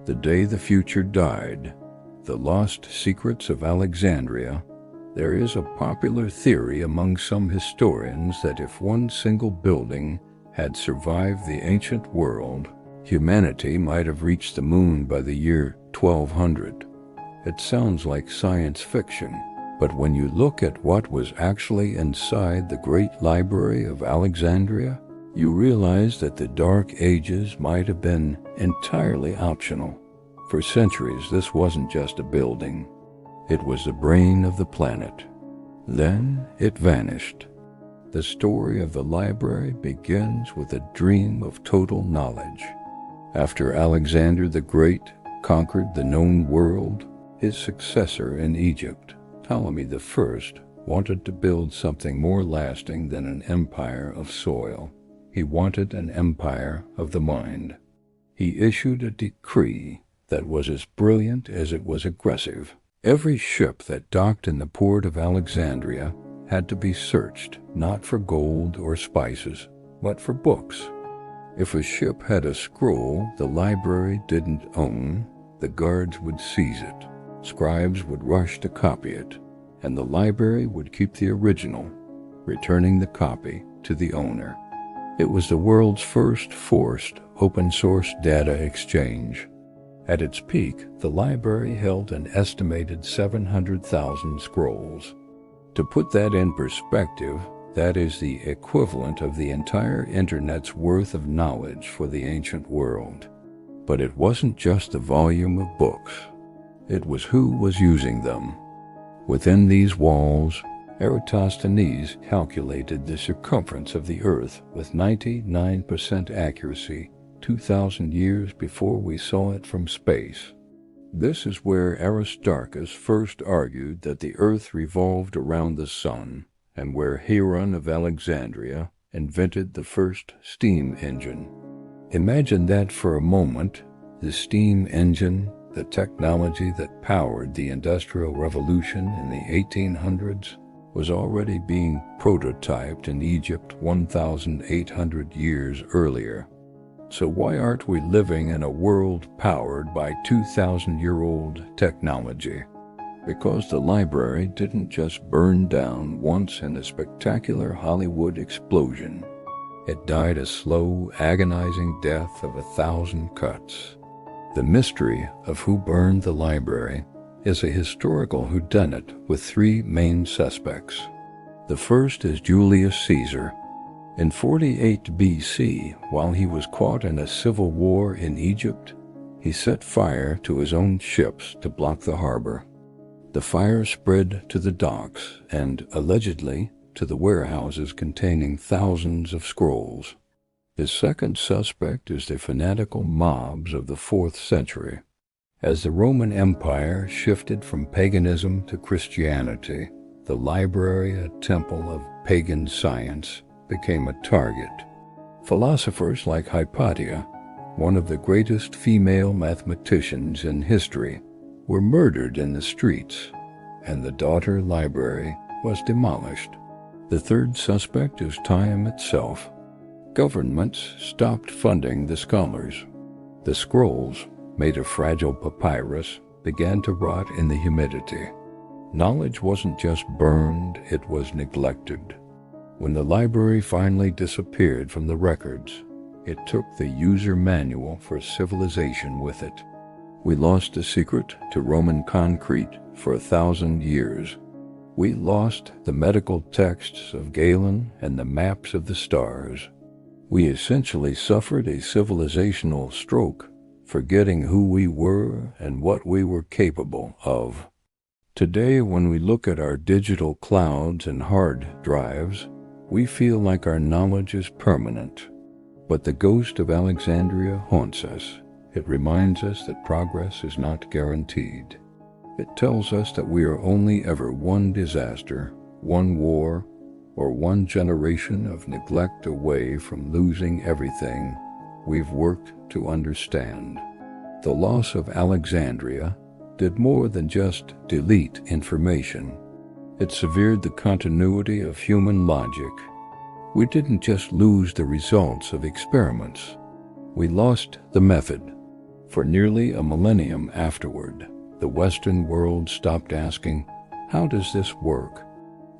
The Day the Future Died, The Lost Secrets of Alexandria. There is a popular theory among some historians that if one single building had survived the ancient world, humanity might have reached the moon by the year 1200. It sounds like science fiction, but when you look at what was actually inside the Great Library of Alexandria, you realize that the Dark Ages might have been entirely optional. For centuries, this wasn't just a building. It was the brain of the planet. Then it vanished. The story of the library begins with a dream of total knowledge. After Alexander the Great conquered the known world, his successor in Egypt, Ptolemy I, wanted to build something more lasting than an empire of soil. He wanted an empire of the mind. He issued a decree that was as brilliant as it was aggressive. Every ship that docked in the port of Alexandria had to be searched, not for gold or spices, but for books. If a ship had a scroll the library didn't own, the guards would seize it. Scribes would rush to copy it, and the library would keep the original, returning the copy to the owner. It was the world's first forced open-source data exchange. At its peak, the library held an estimated 700,000 scrolls. To put that in perspective, that is the equivalent of the entire Internet's worth of knowledge for the ancient world. But it wasn't just the volume of books. It was who was using them. Within these walls, Eratosthenes calculated the circumference of the Earth with 99% accuracy 2,000 years before we saw it from space. This is where Aristarchus first argued that the Earth revolved around the sun, and where Hieron of Alexandria invented the first steam engine. Imagine that for a moment. The steam engine, the technology that powered the Industrial Revolution in the 1800s, was already being prototyped in Egypt 1,800 years earlier. So why aren't we living in a world powered by 2,000-year-old technology? Because the library didn't just burn down once in a spectacular Hollywood explosion. It died a slow, agonizing death of 1,000 cuts. The mystery of who burned the library is a historical whodunit with three main suspects. The first is Julius Caesar. In 48 BC, while he was caught in a civil war in Egypt, he set fire to his own ships to block the harbor. The fire spread to the docks and, allegedly, to the warehouses containing thousands of scrolls. His second suspect is the fanatical mobs of the 4th century. As the Roman Empire shifted from paganism to Christianity, the library, a temple of pagan science, became a target. Philosophers like Hypatia, one of the greatest female mathematicians in history, were murdered in the streets, and the daughter library was demolished. The third suspect is time itself. Governments stopped funding the scholars. The scrolls, made of fragile papyrus, began to rot in the humidity. Knowledge wasn't just burned, it was neglected. When the library finally disappeared from the records, it took the user manual for civilization with it. We lost the secret to Roman concrete for 1,000 years. We lost the medical texts of Galen and the maps of the stars. We essentially suffered a civilizational stroke, forgetting who we were and what we were capable of. Today, when we look at our digital clouds and hard drives, we feel like our knowledge is permanent. But the ghost of Alexandria haunts us. It reminds us that progress is not guaranteed. It tells us that we are only ever one disaster, one war, or one generation of neglect away from losing everything we've worked to understand. The loss of Alexandria did more than just delete information. It severed the continuity of human logic. We didn't just lose the results of experiments. We lost the method. For nearly a millennium afterward, the Western world stopped asking, "How does this work?"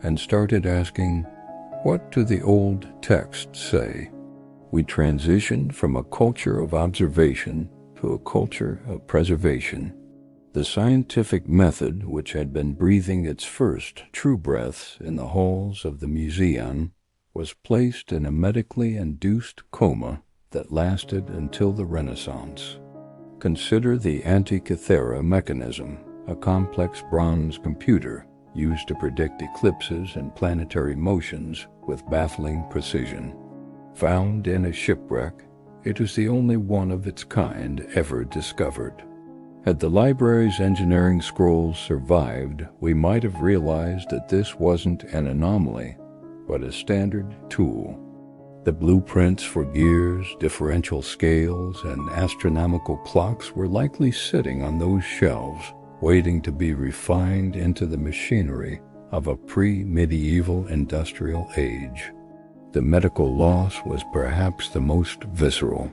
and started asking, "What do the old texts say?" We transitioned from a culture of observation to a culture of preservation. The scientific method, which had been breathing its first true breaths in the halls of the museum, was placed in a medically induced coma that lasted until the Renaissance. Consider the Antikythera mechanism, a complex bronze computer used to predict eclipses and planetary motions with baffling precision. Found in a shipwreck, it is the only one of its kind ever discovered. Had the library's engineering scrolls survived, we might have realized that this wasn't an anomaly, but a standard tool. The blueprints for gears, differential scales, and astronomical clocks were likely sitting on those shelves, waiting to be refined into the machinery of a pre-medieval industrial age. The medical loss was perhaps the most visceral.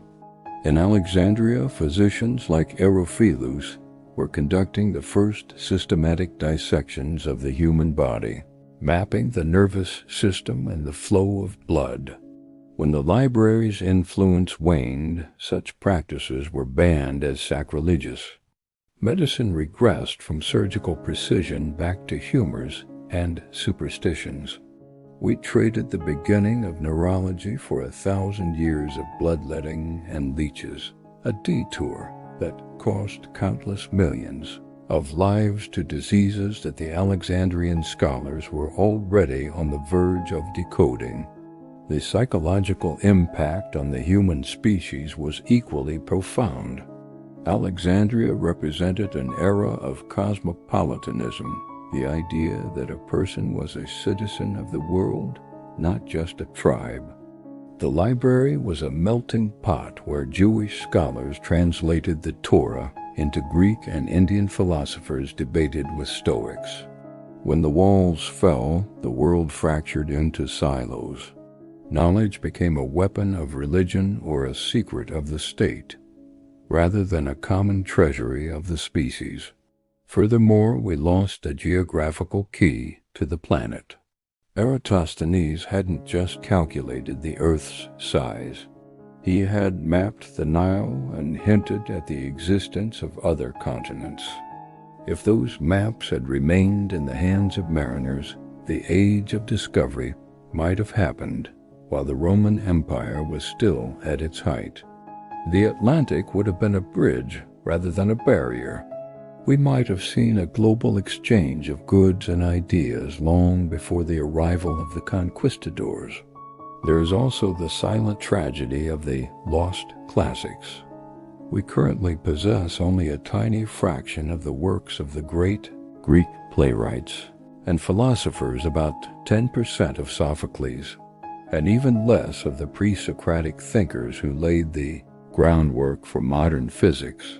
In Alexandria, physicians like Erophilus were conducting the first systematic dissections of the human body, mapping the nervous system and the flow of blood. When the library's influence waned, such practices were banned as sacrilegious. Medicine regressed from surgical precision back to humors and superstitions. We traded the beginning of neurology for 1,000 years of bloodletting and leeches, a detour that cost countless millions of lives to diseases that the Alexandrian scholars were already on the verge of decoding. The psychological impact on the human species was equally profound. Alexandria represented an era of cosmopolitanism, the idea that a person was a citizen of the world, not just a tribe. The library was a melting pot where Jewish scholars translated the Torah into Greek, and Indian philosophers debated with Stoics. When the walls fell, the world fractured into silos. Knowledge became a weapon of religion or a secret of the state, rather than a common treasury of the species. Furthermore, we lost a geographical key to the planet. Eratosthenes hadn't just calculated the Earth's size. He had mapped the Nile and hinted at the existence of other continents. If those maps had remained in the hands of mariners, the age of discovery might have happened while the Roman Empire was still at its height. The Atlantic would have been a bridge rather than a barrier. We might have seen a global exchange of goods and ideas long before the arrival of the conquistadors. There is also the silent tragedy of the lost classics. We currently possess only a tiny fraction of the works of the great Greek playwrights and philosophers, about 10% of Sophocles, and even less of the pre-Socratic thinkers who laid the groundwork for modern physics.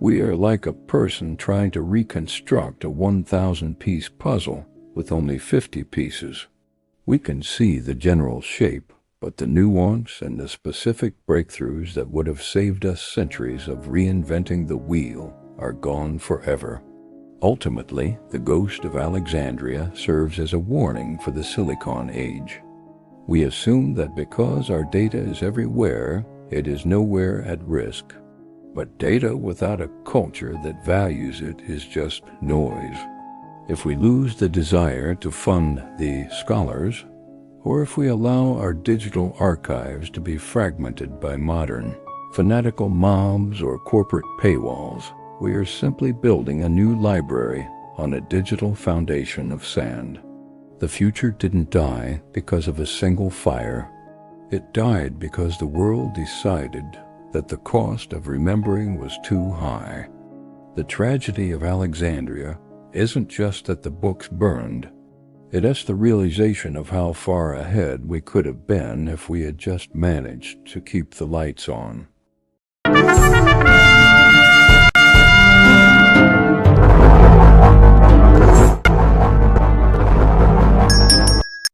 We are like a person trying to reconstruct a 1,000-piece puzzle with only 50 pieces. We can see the general shape, but the nuance and the specific breakthroughs that would have saved us centuries of reinventing the wheel are gone forever. Ultimately, the ghost of Alexandria serves as a warning for the Silicon Age. We assume that because our data is everywhere, it is nowhere at risk. But data without a culture that values it is just noise. If we lose the desire to fund the scholars, or if we allow our digital archives to be fragmented by modern, fanatical mobs or corporate paywalls, we are simply building a new library on a digital foundation of sand. The future didn't die because of a single fire. It died because the world decided that the cost of remembering was too high. The tragedy of Alexandria isn't just that the books burned. It is the realization of how far ahead we could have been if we had just managed to keep the lights on.